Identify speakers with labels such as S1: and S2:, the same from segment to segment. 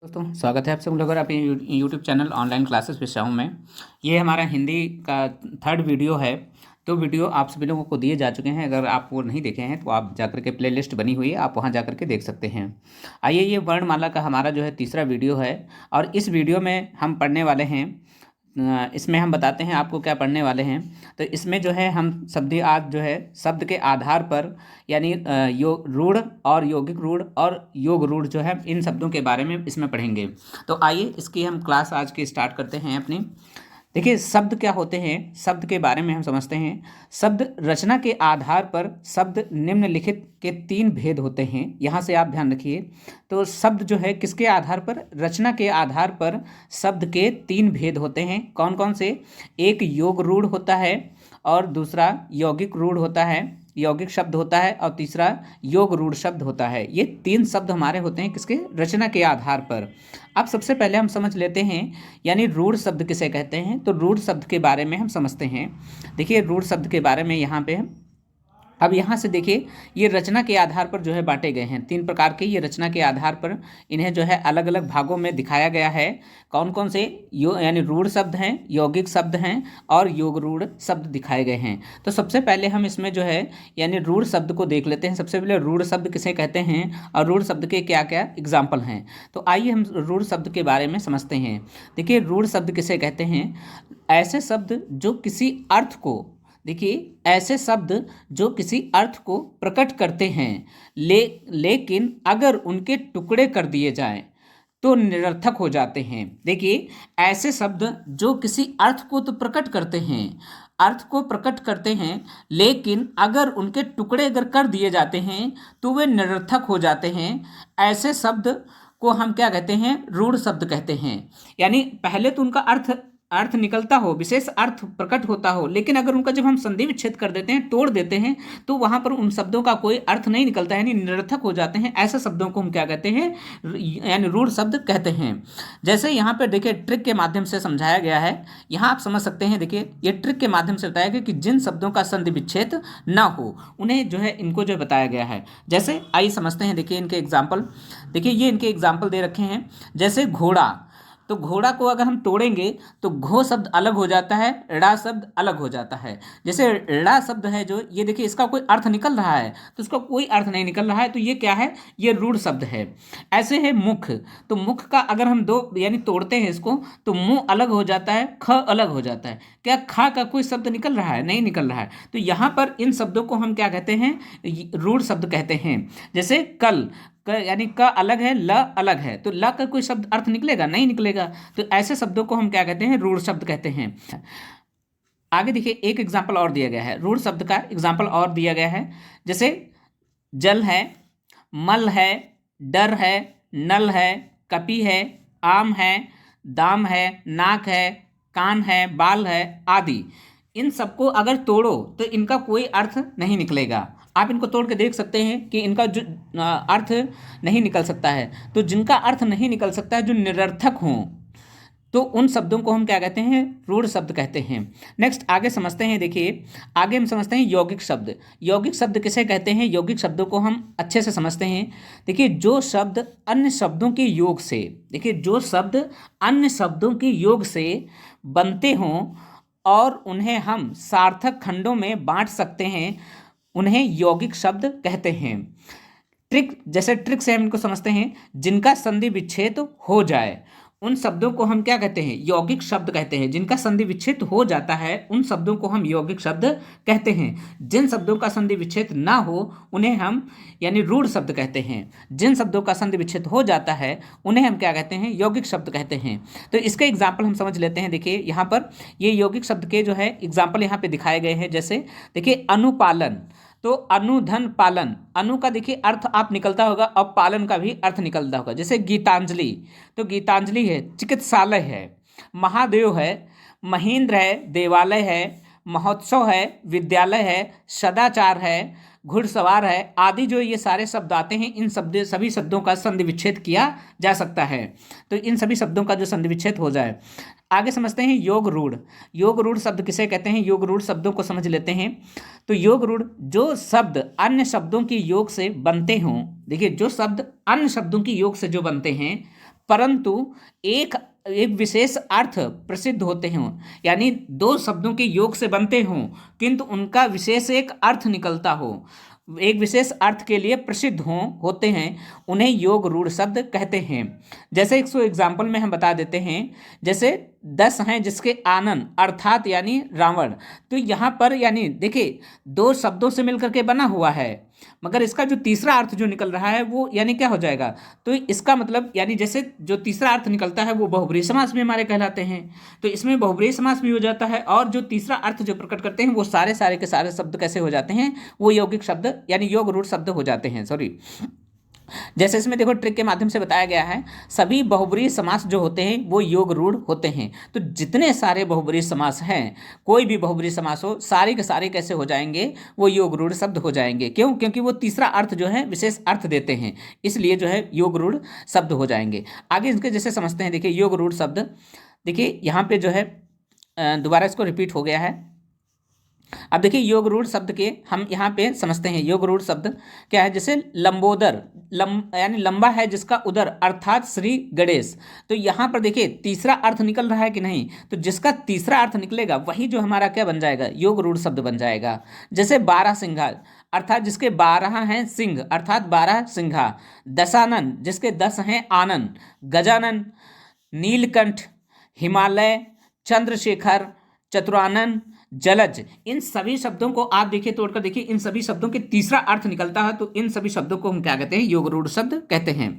S1: दोस्तों स्वागत है आप सब लोगों का अपने यूट्यूब चैनल ऑनलाइन क्लासेस विषयों में। ये हमारा हिंदी का थर्ड वीडियो है। तो वीडियो आप सभी लोगों को दिए जा चुके हैं। अगर आप वो नहीं देखे हैं तो आप जाकर के प्लेलिस्ट बनी हुई है, आप वहां जाकर के देख सकते हैं। आइए, ये वर्णमाला का हमारा जो है तीसरा वीडियो है और इस वीडियो में हम पढ़ने वाले हैं। इसमें हम बताते हैं आपको क्या पढ़ने वाले हैं। तो इसमें जो है हम शब्द आज जो है शब्द के आधार पर यानी रूढ़ और यौगिक रूढ़ और योग रूढ़ जो है इन शब्दों के बारे में इसमें पढ़ेंगे। तो आइए इसकी हम क्लास आज की स्टार्ट करते हैं अपनी। देखिए, शब्द क्या होते हैं, शब्द के बारे में हम समझते हैं। शब्द रचना के आधार पर शब्द निम्नलिखित के 3 भेद होते हैं। यहाँ से आप ध्यान रखिए। तो शब्द जो है किसके आधार पर, रचना के आधार पर शब्द के 3 भेद होते हैं। कौन कौन से? एक योग रूढ़ होता है और दूसरा यौगिक रूढ़ होता है, यौगिक शब्द होता है, और तीसरा योग रूढ़ शब्द होता है। ये 3 शब्द हमारे होते हैं किसके, रचना के आधार पर। अब सबसे पहले हम समझ लेते हैं यानी रूढ़ शब्द किसे कहते हैं। तो रूढ़ शब्द के बारे में हम समझते हैं। देखिए, रूढ़ शब्द के बारे में यहाँ पे अब यहाँ से देखिए, ये रचना के आधार पर जो है बांटे गए हैं 3 प्रकार के। ये रचना के आधार पर इन्हें जो है अलग अलग भागों में दिखाया गया है। कौन कौन से? यानी रूढ़ शब्द हैं, यौगिक शब्द हैं और योग रूढ़ शब्द दिखाए गए हैं। तो सबसे पहले हम इसमें जो है यानी रूढ़ शब्द को देख लेते हैं। सबसे पहले रूढ़ शब्द किसे कहते हैं और रूढ़ शब्द के क्या क्या एग्जाम्पल हैं। तो आइए हम रूढ़ शब्द के बारे में समझते हैं। देखिए, रूढ़ शब्द किसे कहते हैं? ऐसे शब्द जो किसी अर्थ को, देखिए, ऐसे शब्द जो किसी अर्थ को प्रकट करते हैं लेकिन अगर उनके टुकड़े कर दिए जाएं तो निरर्थक हो जाते हैं। देखिए, ऐसे शब्द जो किसी अर्थ को तो प्रकट करते हैं, अर्थ को प्रकट करते हैं, लेकिन अगर उनके टुकड़े अगर कर दिए जाते हैं तो वे निरर्थक हो जाते हैं। ऐसे शब्द को हम क्या कहते हैं? रूढ़ शब्द कहते हैं। यानी पहले तो उनका अर्थ निकलता हो, विशेष अर्थ प्रकट होता हो, लेकिन अगर उनका जब हम संधि विच्छेद कर देते हैं, तोड़ देते हैं, तो वहां पर उन शब्दों का कोई अर्थ नहीं निकलता है, यानी निरर्थक हो जाते हैं। ऐसे शब्दों को हम क्या कहते हैं? यानी रूढ़ शब्द कहते हैं। जैसे यहाँ पे देखिए ट्रिक के माध्यम से समझाया गया है। यहाँ आप समझ सकते हैं। देखिए, ये ट्रिक के माध्यम से बताया गया कि जिन शब्दों का संधि विच्छेद ना हो उन्हें जो है इनको जो बताया गया है। जैसे आइए समझते हैं। देखिए इनके एग्जाम्पल, देखिए ये इनके एग्जाम्पल दे रखे हैं। जैसे घोड़ा, तो घोड़ा को अगर हम तोड़ेंगे तो घो शब्द अलग हो जाता है, ड़ा शब्द अलग हो जाता है। जैसे ड़ा शब्द है जो, ये देखिए इसका कोई अर्थ निकल रहा है तो इसका कोई अर्थ नहीं निकल रहा है, तो ये क्या है? ये रूढ़ शब्द है। ऐसे है मुख, तो मुख का अगर हम दो यानी तोड़ते हैं इसको तो मुंह अलग हो जाता है, ख अलग हो जाता है। क्या खा का कोई शब्द निकल रहा है? नहीं निकल रहा है। तो यहाँ पर इन शब्दों को हम क्या कहते हैं? रूढ़ शब्द कहते हैं। जैसे कल, यानी क अलग है, ल अलग है, तो ल का कोई शब्द अर्थ निकलेगा? नहीं निकलेगा। तो ऐसे शब्दों को हम क्या कहते हैं? रूढ़ शब्द कहते हैं। आगे देखिए, एक एग्जाम्पल और दिया गया है, रूढ़ शब्द का एग्जाम्पल और दिया गया है। जैसे जल है, मल है, डर है, नल है, कपी है, आम है, दाम है, नाक है, कान है, बाल है आदि। इन सबको अगर तोड़ो तो इनका कोई अर्थ नहीं निकलेगा। आप इनको तोड़ के देख सकते हैं कि इनका जो अर्थ नहीं निकल सकता है। तो जिनका अर्थ नहीं निकल सकता है, जो निरर्थक हों, तो उन शब्दों को हम क्या कहते हैं? रूढ़ शब्द कहते हैं। नेक्स्ट आगे समझते हैं। देखिए, आगे हम समझते हैं यौगिक शब्द। यौगिक शब्द किसे कहते हैं? यौगिक शब्दों को हम अच्छे से समझते हैं। देखिए, जो शब्द अन्य शब्दों के योग से, देखिए जो शब्द अन्य शब्दों के योग से बनते हों और उन्हें हम सार्थक खंडों में बांट सकते हैं, उन्हें यौगिक शब्द कहते हैं। ट्रिक, जैसे ट्रिक से हम इनको समझते हैं। जिनका संधि विच्छेद हो जाए उन शब्दों को हम क्या कहते हैं? यौगिक शब्द कहते हैं। जिनका संधि विच्छेद हो जाता है उन शब्दों को हम यौगिक शब्द कहते हैं। जिन शब्दों का संधि विच्छेद ना हो उन्हें हम यानी रूढ़ शब्द कहते हैं। जिन शब्दों का संधि विच्छेद हो जाता है उन्हें हम क्या कहते हैं? यौगिक शब्द कहते हैं। तो इसके एग्जाम्पल हम समझ लेते हैं। देखिए यहाँ पर ये यौगिक शब्द के जो है एग्जाम्पल यहाँ पे दिखाए गए हैं। जैसे देखिए अनुपालन, तो अनुधन पालन, अनु का देखिए अर्थ आप निकलता होगा और पालन का भी अर्थ निकलता होगा। जैसे गीतांजलि, तो गीतांजलि है, चिकित्सालय है, महादेव है, महेंद्र है, देवालय है, महोत्सव है, विद्यालय है, सदाचार है, घुड़सवार है आदि। जो ये सारे शब्द आते हैं, इन सभी शब्दों का संधि विच्छेद किया जा सकता है। तो इन सभी शब्दों का जो संधि विच्छेद हो जाए। आगे समझते हैं योग रूढ़। योग रूढ़ शब्द किसे कहते हैं? योग रूढ़ शब्दों को समझ लेते हैं। तो योग रूढ़ जो शब्द अन्य शब्दों के योग से बनते हों, देखिए जो शब्द अन्य शब्दों के योग से जो बनते हैं, परंतु एक एक विशेष अर्थ प्रसिद्ध होते हों, यानी दो शब्दों के योग से बनते हों किंतु उनका विशेष एक अर्थ निकलता हो, एक विशेष अर्थ के लिए प्रसिद्ध होते हैं, उन्हें योग रूढ़ शब्द कहते हैं। जैसे 100 एग्जाम्पल में हम बता देते हैं, जैसे 10 हैं जिसके आनन अर्थात यानी रावण, तो यहाँ पर यानी देखिए दो शब्दों से मिलकर के बना हुआ है, मगर इसका जो तीसरा अर्थ जो निकल रहा है वो यानी क्या हो जाएगा, तो इसका मतलब यानी जैसे जो तीसरा अर्थ निकलता है वो बहुब्रीहि समास में हमारे कहलाते हैं, तो इसमें बहुब्रीहि समास भी हो जाता है, और जो तीसरा अर्थ जो प्रकट करते हैं वो सारे के सारे शब्द कैसे हो जाते हैं, वो यौगिक शब्द यानी योग रूढ़ शब्द हो जाते हैं। सॉरी, जैसे इसमें देखो ट्रिक के माध्यम से बताया गया है, सभी बहुब्रीहि समास जो होते हैं वो योग रूढ़ होते हैं। तो जितने सारे बहुब्रीहि समास हैं, कोई भी बहुब्रीहि समास हो, सारे के सारे कैसे हो जाएंगे, वो योग रूढ़ शब्द हो जाएंगे। क्यों? क्योंकि वो तीसरा अर्थ जो है विशेष अर्थ देते हैं, इसलिए जो है योग रूढ़ शब्द हो जाएंगे। आगे इसके जैसे समझते हैं, देखिए योग रूढ़ शब्द, देखिए यहाँ पे जो है दोबारा इसको रिपीट हो गया है। अब देखिए योग रूढ़ शब्द के हम यहाँ पे समझते हैं, योग रूढ़ शब्द क्या है, जैसे लंबोदर, यानी लंबा है जिसका उदर अर्थात श्री गणेश, तो यहाँ पर देखिए तीसरा अर्थ निकल रहा है कि नहीं, तो जिसका तीसरा अर्थ निकलेगा वही जो हमारा क्या बन जाएगा, योग रूढ़ शब्द बन जाएगा। जैसे 12 सिंघा अर्थात जिसके 12 हैं सिंह अर्थात 12 सिंघा, दशानन जिसके 10 हैं आनन, गजानन, नीलकंठ, हिमालय, चंद्रशेखर, चतुरानन, जलज, इन सभी शब्दों को आप देखिए तोड़कर देखिए, इन सभी शब्दों के तीसरा अर्थ निकलता है, तो इन सभी शब्दों को हम क्या कहते हैं, योग रूढ़ शब्द कहते हैं।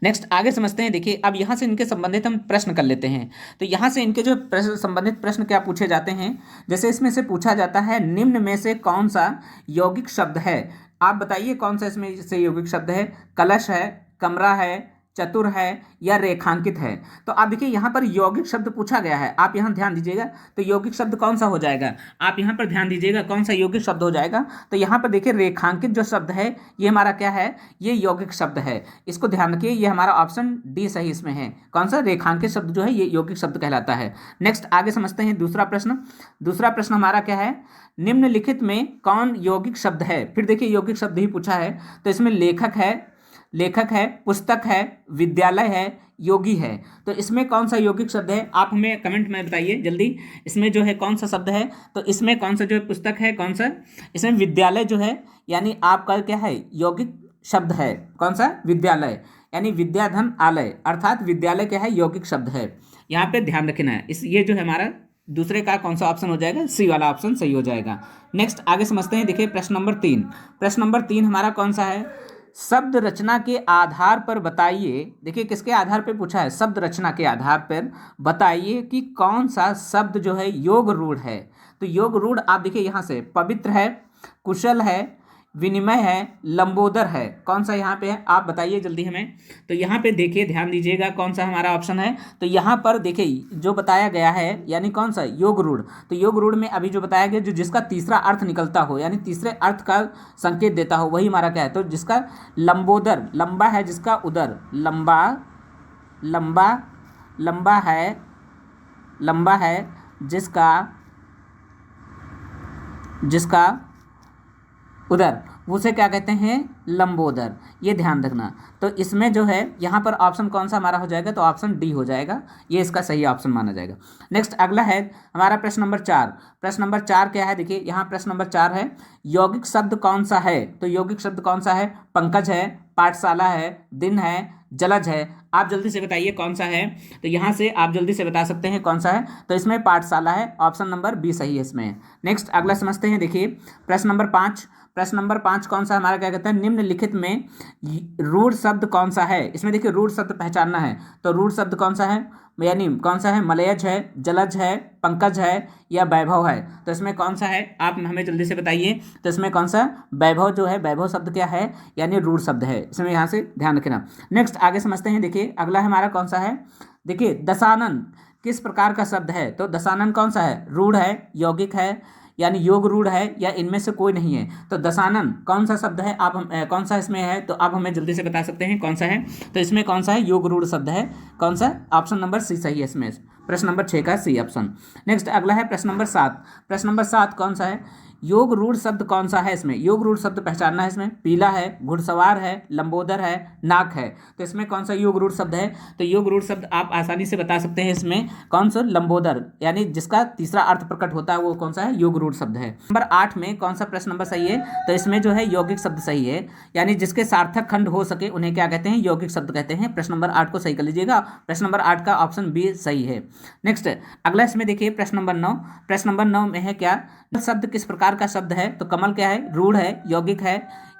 S1: नेक्स्ट आगे समझते हैं, देखिए अब यहाँ से इनके संबंधित हम प्रश्न कर लेते हैं। तो यहाँ से इनके जो प्रश्न संबंधित प्रश्न क्या पूछे जाते हैं, जैसे इसमें से पूछा जाता है निम्न में से कौन सा यौगिक शब्द है, आप बताइए कौन सा इसमें से यौगिक शब्द है, कलश है, कमरा है, चतुर है या रेखांकित है। तो आप देखिए यहाँ पर यौगिक शब्द पूछा गया है, आप यहाँ ध्यान दीजिएगा, तो यौगिक शब्द कौन सा हो जाएगा, आप यहाँ पर ध्यान दीजिएगा कौन सा यौगिक शब्द हो जाएगा, तो यहाँ पर देखिए रेखांकित जो शब्द है ये हमारा क्या है, ये यौगिक शब्द है, इसको ध्यान रखिए, ये हमारा ऑप्शन डी सही इसमें है, कौन सा, रेखांकित शब्द जो है ये यौगिक शब्द कहलाता है। नेक्स्ट आगे समझते हैं दूसरा प्रश्न। दूसरा प्रश्न हमारा क्या है, निम्नलिखित में कौन यौगिक शब्द है, फिर देखिए यौगिक शब्द ही पूछा है, तो इसमें लेखक है, पुस्तक है, विद्यालय है, योगी है, तो इसमें कौन सा यौगिक शब्द है, आप हमें कमेंट में बताइए जल्दी, इसमें जो है कौन सा शब्द है, तो इसमें कौन सा जो है पुस्तक है, कौन सा, इसमें विद्यालय जो है यानी आपका क्या है यौगिक शब्द है, कौन सा, विद्यालय, यानी विद्याधन आलय अर्थात विद्यालय क्या है, यौगिक शब्द है, यहाँ पे ध्यान रखना है। इस ये जो है हमारा दूसरे का कौन सा ऑप्शन हो जाएगा, सी वाला ऑप्शन सही हो जाएगा। नेक्स्ट आगे समझते हैं, देखिए प्रश्न नंबर 3, प्रश्न नंबर 3 हमारा कौन सा है, शब्द रचना के आधार पर बताइए, देखिए किसके आधार पर पूछा है, शब्द रचना के आधार पर बताइए कि कौन सा शब्द जो है योग रूढ़ है। तो योग रूढ़ आप देखिए यहाँ से पवित्र है, कुशल है, विनिमय है, लंबोदर है, कौन सा यहाँ पे है, आप बताइए जल्दी हमें। तो यहाँ पे देखिए ध्यान दीजिएगा कौन सा हमारा ऑप्शन है, तो यहाँ पर देखिए जो बताया गया है यानी कौन सा, योग रूढ़, तो योग रूढ़ में अभी जो बताया गया जो जिसका तीसरा अर्थ निकलता हो यानी तीसरे अर्थ का संकेत देता हो वही हमारा क्या है, तो जिसका लंबोदर, लंबा है जिसका उदर, लंबा है जिसका उधर, उसे क्या कहते हैं, लंबोदर, ये ध्यान रखना। तो इसमें जो है यहाँ पर ऑप्शन कौन सा हमारा हो जाएगा, तो ऑप्शन डी हो जाएगा, ये इसका सही ऑप्शन माना जाएगा। नेक्स्ट अगला है हमारा प्रश्न नंबर 4। प्रश्न नंबर 4 क्या है, देखिए यहाँ प्रश्न नंबर 4 है यौगिक शब्द कौन सा है, तो यौगिक शब्द कौन सा है, पंकज है, पाठशाला है, दिन है, जलज है, आप जल्दी से बताइए कौन सा है। तो यहाँ से आप जल्दी से बता सकते हैं कौन सा है, तो इसमें पाठशाला है, ऑप्शन नंबर बी सही है इसमें। नेक्स्ट अगला समझते हैं, देखिए प्रश्न नंबर 5, प्रश्न नंबर 5 कौन सा हमारा क्या कहता है, निम्नलिखित में रूढ़ शब्द कौन सा है, इसमें देखिए रूढ़ शब्द पहचानना है, तो रूढ़ शब्द कौन सा है, यानी कौन सा है, मलयज है, जलज है, पंकज है या वैभव है, तो इसमें कौन सा है आप हमें जल्दी से बताइए। तो इसमें कौन सा, वैभव जो है, वैभव शब्द क्या है, यानी रूढ़ शब्द है, इसमें यहाँ से ध्यान रखना। नेक्स्ट आगे समझते हैं, देखिए अगला हमारा कौन सा है, देखिए दशानन किस प्रकार का शब्द है, तो दशानन कौन सा है, रूढ़ है, यौगिक है, यानी योग रूढ़ है या इनमें से कोई नहीं है। तो दशानन कौन सा शब्द है, आप कौन सा इसमें है, तो आप हमें जल्दी से बता सकते हैं कौन सा है। तो इसमें कौन सा है, योग रूढ़ शब्द है, कौन सा, ऑप्शन नंबर सी सही है इसमें, प्रश्न नंबर 6 का सी ऑप्शन। नेक्स्ट अगला है प्रश्न नंबर 7। प्रश्न नंबर 7 कौन सा है, योग रूढ़ शब्द कौन सा है इसमें, योग रूढ़ शब्द पहचानना है इसमें। पीला है, घुड़सवार है, लंबोदर है, नाक है। तो इसमें कौन सा योग रूढ़ शब्द है, तो योग रूढ़ शब्द आप आसानी से बता सकते हैं इसमें कौन सा, लंबोदर, यानी जिसका तीसरा अर्थ प्रकट होता है वो कौन सा है, योग रूढ़ शब्द है। नंबर 8 में कौन सा प्रश्न नंबर सही है, तो इसमें जो है यौगिक शब्द सही है, यानी जिसके सार्थक खंड हो सके उन्हें क्या कहते हैं, यौगिक शब्द कहते हैं। प्रश्न नंबर 8 को सही कर लीजिएगा, प्रश्न नंबर 8 का ऑप्शन बी सही है। नेक्स्ट अगला इसमें देखिए प्रश्न नंबर 9, प्रश्न नंबर 9 में है क्या, शब्द किस प्रकार का शब्द है, तो कमल क्या है, रूढ़ है, यौगिक है,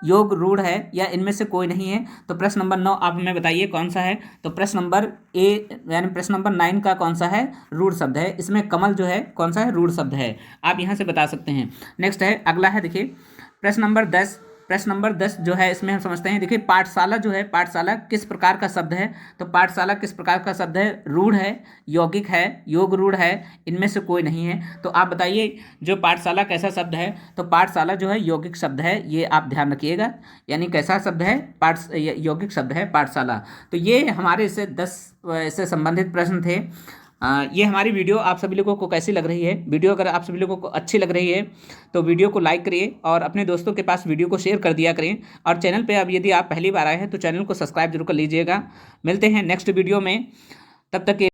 S1: योग रूढ़ है, या इनमें से कोई नहीं है। तो प्रश्न नंबर 9 आप हमें बताइए कौन सा है, तो प्रश्न नंबर ए यानी प्रश्न नंबर 9 का कौन सा है, रूढ़ शब्द है। इसमें कमल जो है कौन सा है, रूढ़ शब्द है, आप यहाँ से बता सकते हैं। नेक्स्ट है अगला है देखिए प्रश्न नंबर 10, प्रश्न नंबर 10 जो है इसमें हम समझते हैं, देखिए पाठशाला जो है, पाठशाला किस प्रकार का शब्द है, तो पाठशाला किस प्रकार का शब्द है, रूढ़ है, यौगिक है, योग रूढ़ है, इनमें से कोई नहीं है। तो आप बताइए जो पाठशाला कैसा शब्द है, तो पाठशाला जो है यौगिक शब्द है, ये आप ध्यान रखिएगा, यानी कैसा शब्द है, यौगिक शब्द है पाठशाला। तो ये हमारे इससे 10 इससे संबंधित प्रश्न थे। ये हमारी वीडियो आप सभी लोगों को कैसी लग रही है, वीडियो अगर आप सभी लोगों को अच्छी लग रही है तो वीडियो को लाइक करिए और अपने दोस्तों के पास वीडियो को शेयर कर दिया करें। और चैनल पे अब यदि आप पहली बार आए हैं तो चैनल को सब्सक्राइब जरूर कर लीजिएगा। मिलते हैं नेक्स्ट वीडियो में, तब तक के